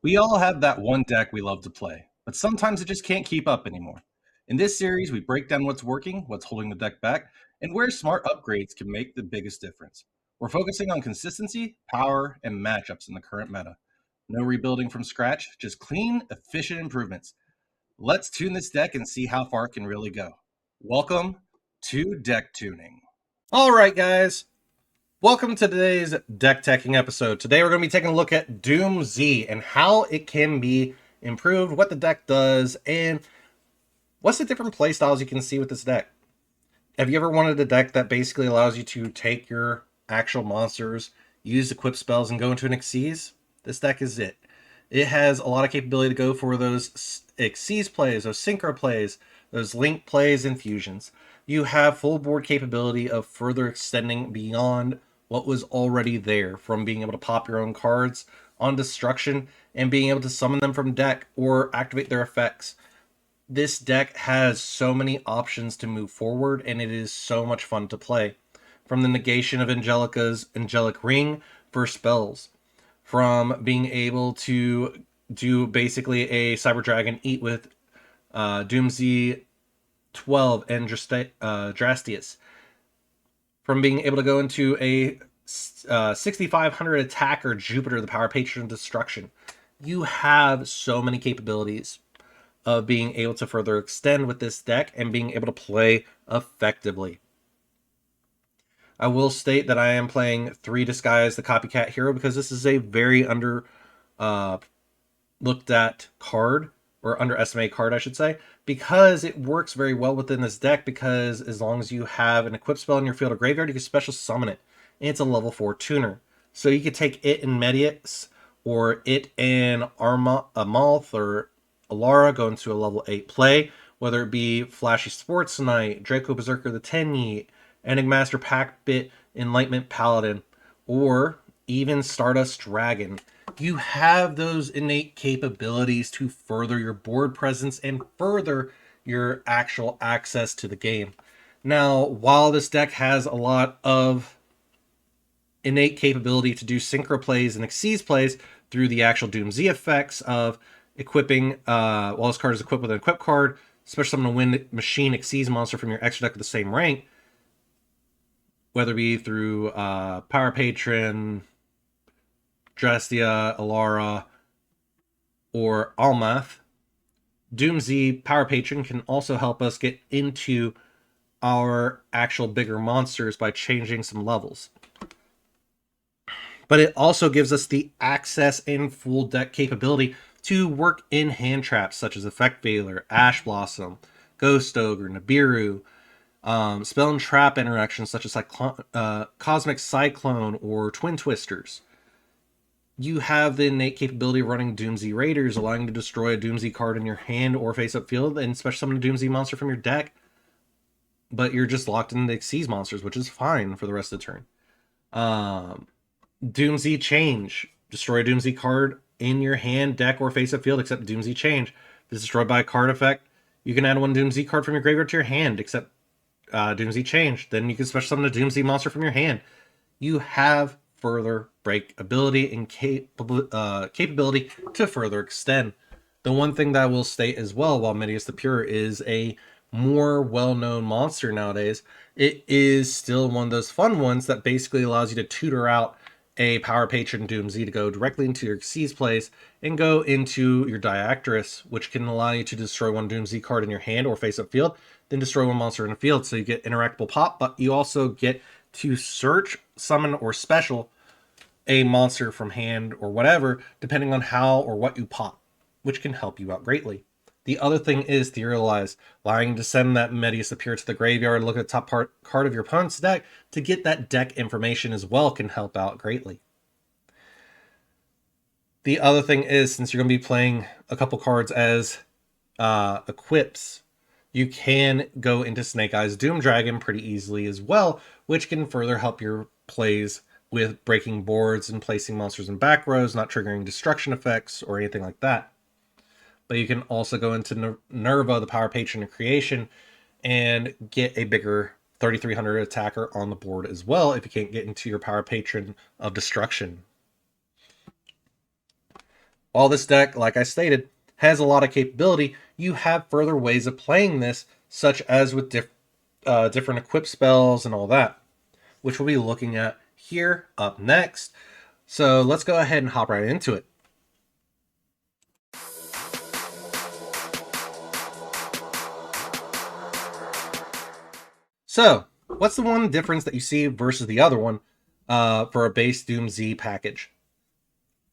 We all have that one deck we love to play, but sometimes it just can't keep up anymore. In this series, we break down what's working, what's holding the deck back, and where smart upgrades can make the biggest difference. We're focusing on consistency, power, and matchups in the current meta. No rebuilding from scratch, just clean, efficient improvements. Let's tune this deck and see how far it can really go. Welcome to Deck Tuning. All right, guys. Welcome to today's deck teching episode. Today we're going to be taking a look at DoomZ and how it can be improved, what the deck does, and what's the different play styles you can see with this deck. Have you ever wanted a deck that basically allows you to take your actual monsters, use equip spells, and go into an Xyz? This deck is it. It has a lot of capability to go for those Xyz plays, those synchro plays, those link plays, and fusions. You have full board capability of further extending beyond what was already there, from being able to pop your own cards on destruction and being able to summon them from deck or activate their effects. This deck has so many options to move forward, and it is so much fun to play. From the negation of Angelica's Angelic Ring for spells, from being able to do basically a Cyber Dragon Eat with DoomZ 12 and Drastius, from being able to go into a 6500 attacker Jupiter, the Power Patron Destruction. You have so many capabilities of being able to further extend with this deck and being able to play effectively. I will state that I am playing 3 Disguise the Copycat Hero because this is a very looked at card, or underestimated card, I should say, because it works very well within this deck, because as long as you have an equip spell in your field or graveyard, you can special summon it. And it's a level 4 tuner. So you could take it in Mediax, or it and Amalth or Alara, go into a level 8 play, whether it be Flashy Sports Knight, Draco Berserker the Tenyi, Enigmaster Packbit, Enlightenment Paladin, or even Stardust Dragon. You have those innate capabilities to further your board presence and further your actual access to the game. Now, while this deck has a lot of innate capability to do synchro plays and Xyz plays through the actual DoomZ effects of equipping, while this card is equipped with an equip card, especially summon a Wind Machine Xyz monster from your extra deck with the same rank, whether it be through Power Patron, Drastia, Alara, or Almath, DoomZ Power Patron can also help us get into our actual bigger monsters by changing some levels. But it also gives us the access and full deck capability to work in hand traps such as Effect Veiler, Ash Blossom, Ghost Ogre, Nibiru, spell and trap interactions such as Cosmic Cyclone or Twin Twisters. You have the innate capability of running DoomZ Raiders, allowing you to destroy a DoomZ card in your hand or face-up field, and special summon a DoomZ monster from your deck. But you're just locked into Xyz monsters, which is fine for the rest of the turn. DoomZ Change. Destroy a DoomZ card in your hand, deck, or face-up field, except DoomZ Change. If it's destroyed by a card effect, you can add one DoomZ card from your graveyard to your hand, except DoomZ Change. Then you can special summon a DoomZ monster from your hand. You have further break ability and capability to further extend. The one thing that I will state as well, while Medius the Pure is a more well-known monster nowadays, it is still one of those fun ones that basically allows you to tutor out a Power Patron DoomZ to go directly into your Xyz plays and go into your Diactress, which can allow you to destroy one DoomZ card in your hand or face-up field, then destroy one monster in the field. So you get interactable pop, but you also get to search, summon, or special a monster from hand or whatever, depending on how or what you pop, which can help you out greatly. The other thing is Theorialize, allowing you to send that Medius Appear to the graveyard and look at the top card of your opponent's deck to get that deck information as well, can help out greatly. The other thing is, since you're going to be playing a couple cards as equips, you can go into Snake Eyes Doom Dragon pretty easily as well, which can further help your plays with breaking boards and placing monsters in back rows, not triggering destruction effects or anything like that. But you can also go into Nerva, the Power Patron of Creation, and get a bigger 3300 attacker on the board as well if you can't get into your Power Patron of Destruction. While this deck, like I stated, has a lot of capability, you have further ways of playing this, such as with different equip spells and all that, which we'll be looking at here up next. So let's go ahead and hop right into it. So, what's the one difference that you see versus the other one for a base DoomZ package?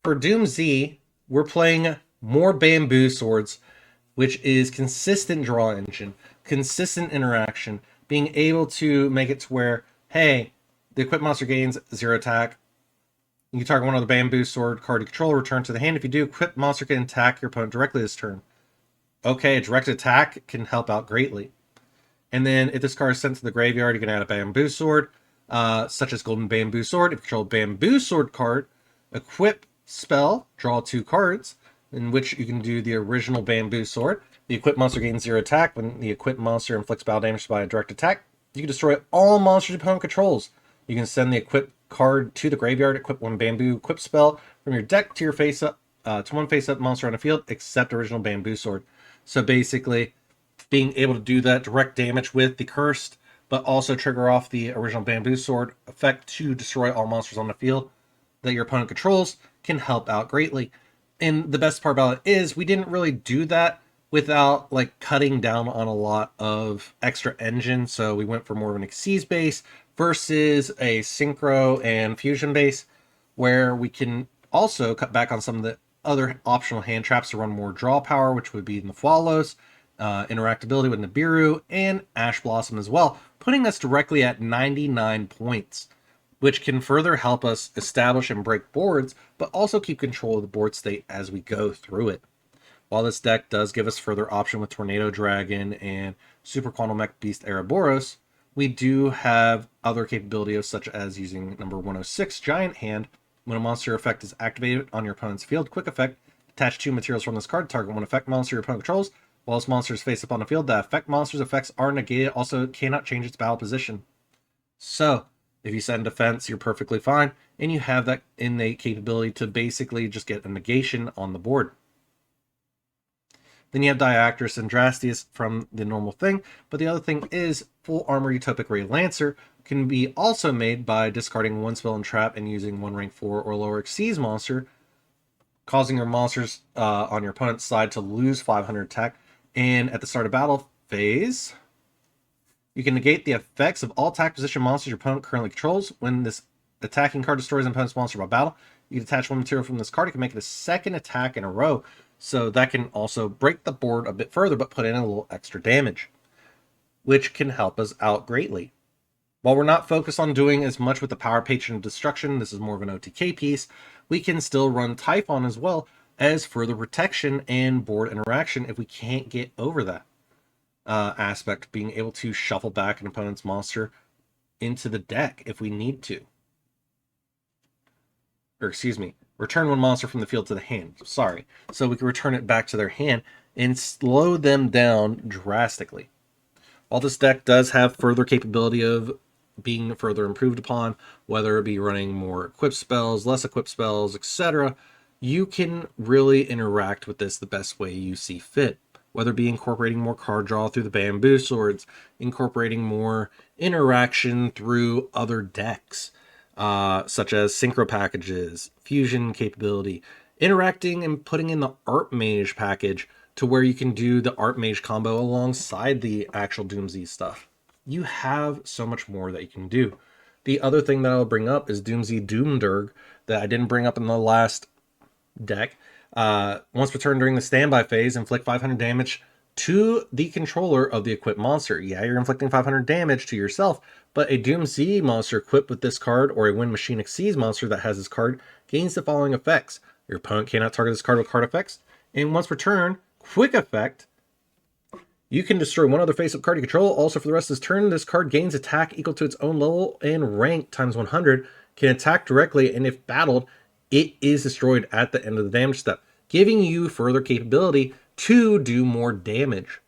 For DoomZ, we're playing more bamboo swords, which is consistent draw engine, consistent interaction, being able to make it to where, hey, the equipped monster gains 0 attack. You target one of the bamboo sword card you control, return to the hand. If you do, equipped monster can attack your opponent directly this turn. Okay, a direct attack can help out greatly. And then if this card is sent to the graveyard, you can add a bamboo sword, such as Golden Bamboo Sword. If you control a bamboo sword card, equip spell, draw 2 cards, in which you can do the original bamboo sword. The equipped monster gains 0 attack. When the equipped monster inflicts battle damage by a direct attack, you can destroy all monsters your opponent controls. You can send the equipped card to the graveyard, equip 1 bamboo equip spell from your deck to your face up, to 1 face up monster on the field, except original bamboo sword. So basically, being able to do that direct damage with the cursed, but also trigger off the original bamboo sword effect to destroy all monsters on the field that your opponent controls can help out greatly. And the best part about it is we didn't really do that without like cutting down on a lot of extra engine. So we went for more of an Xyz base versus a Synchro and Fusion base, where we can also cut back on some of the other optional hand traps to run more draw power, which would be in the Follows, interactability with Nibiru, and Ash Blossom as well, putting us directly at 99 points, which can further help us establish and break boards, but also keep control of the board state as we go through it. While this deck does give us further option with Tornado Dragon and Super Quantum Mech Beast Ouroboros, we do have other capabilities such as using number 106 Giant Hand. When a monster effect is activated on your opponent's field, quick effect, attach 2 materials from this card, target 1 effect monster your opponent controls. While this monster is face up on the field, the effect monster's effects are negated, also cannot change its battle position. So, if you send defense, you're perfectly fine, and you have that innate capability to basically just get a negation on the board. Then you have Diactress and Drastius from the normal thing, but the other thing is Full Armor Utopic Ray Lancer can be also made by discarding 1 spell and trap and using 1 rank 4 or lower Xyz monster, causing your monsters on your opponent's side to lose 500 attack. And at the start of battle phase, you can negate the effects of all attack position monsters your opponent currently controls. When this attacking card destroys an opponent's monster by battle, you can attach 1 material from this card. You can make it a second attack in a row. So that can also break the board a bit further, but put in a little extra damage, which can help us out greatly. While we're not focused on doing as much with the Power Patron of Destruction, this is more of an OTK piece, we can still run Typhon as well as further protection and board interaction if we can't get over that aspect, being able to shuffle back an opponent's monster into the deck if we need to. Or excuse me, return 1 monster from the field to the hand. Sorry. So we can return it back to their hand and slow them down drastically. While this deck does have further capability of being further improved upon, whether it be running more equipped spells, less equipped spells, etc., you can really interact with this the best way you see fit. Whether it be incorporating more card draw through the bamboo swords, incorporating more interaction through other decks, such as synchro packages, fusion capability, interacting and putting in the Art Mage package to where you can do the Art Mage combo alongside the actual DoomZ stuff. You have so much more that you can do. The other thing that I'll bring up is DoomZ Doomdurg that I didn't bring up in the last deck. Once per turn during the standby phase, inflict 500 damage to the controller of the equipped monster. Yeah, you're inflicting 500 damage to yourself, but a DoomZ monster equipped with this card or a Wind Machine Xyz monster that has this card gains the following effects. Your opponent cannot target this card with card effects, and once per turn, quick effect, you can destroy 1 other face-up card you control. Also, for the rest of this turn, this card gains attack equal to its own level and rank times 100, can attack directly, and if battled, it is destroyed at the end of the damage step, giving you further capability to do more damage.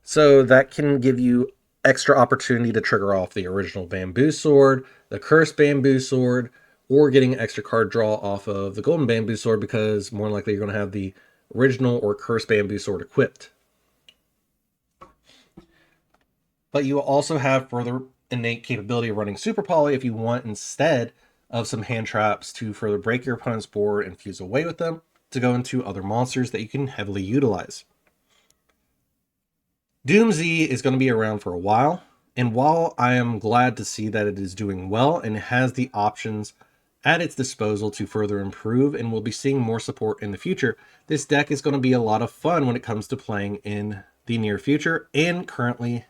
So that can give you extra opportunity to trigger off the original bamboo sword, the cursed bamboo sword, or getting an extra card draw off of the Golden Bamboo Sword, because more likely you're going to have the original or Cursed Bamboo Sword equipped. But you will also have further innate capability of running Super Poly if you want, instead of some hand traps to further break your opponent's board and fuse away with them, to go into other monsters that you can heavily utilize. DoomZ is going to be around for a while, and while I am glad to see that it is doing well and has the options at its disposal to further improve, and we'll be seeing more support in the future, this deck is going to be a lot of fun when it comes to playing in the near future and currently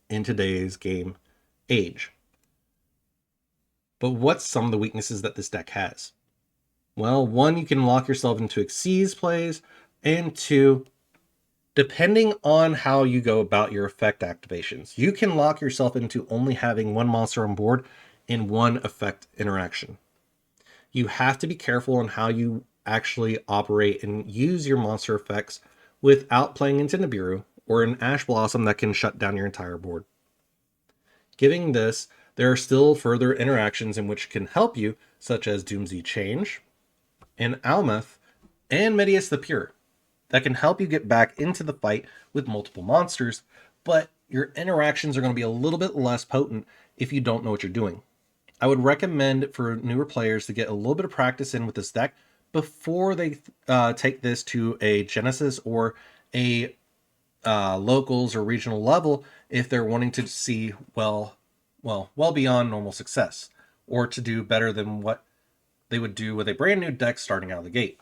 in today's game age. But what's some of the weaknesses that this deck has? Well, one, you can lock yourself into Xyz plays, and two, depending on how you go about your effect activations, you can lock yourself into only having one monster on board in one effect interaction. You have to be careful on how you actually operate and use your monster effects without playing into Nibiru or an Ash Blossom that can shut down your entire board. Given this, there are still further interactions in which can help you, such as DoomZ Change, and Almeth, and Medius the Pure, that can help you get back into the fight with multiple monsters, but your interactions are going to be a little bit less potent if you don't know what you're doing. I would recommend for newer players to get a little bit of practice in with this deck before they take this to a Genesis or a locals or regional level, if they're wanting to see well beyond normal success, or to do better than what they would do with a brand new deck starting out of the gate.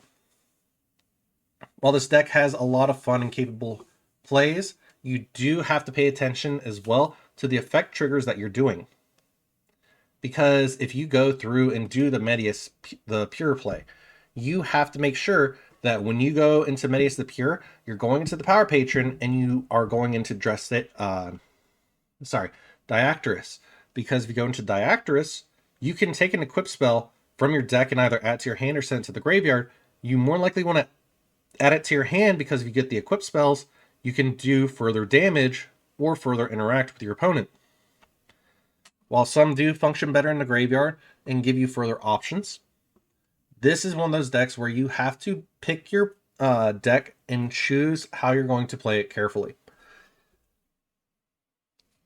While this deck has a lot of fun and capable plays, you do have to pay attention as well to the effect triggers that you're doing. Because if you go through and do the Medius the Pure play, you have to make sure that when you go into Medius the Pure, you're going into the Power Patron and you are going into Diactorus. Because if you go into Diactorus, you can take an equip spell from your deck and either add to your hand or send it to the graveyard. You more likely want to add it to your hand, because if you get the equip spells, you can do further damage or further interact with your opponent. While some do function better in the graveyard and give you further options, this is one of those decks where you have to pick your deck and choose how you're going to play it carefully.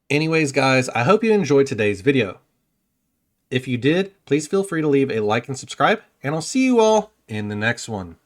Anyways, guys, I hope you enjoyed today's video. If you did, please feel free to leave a like and subscribe, and I'll see you all in the next one.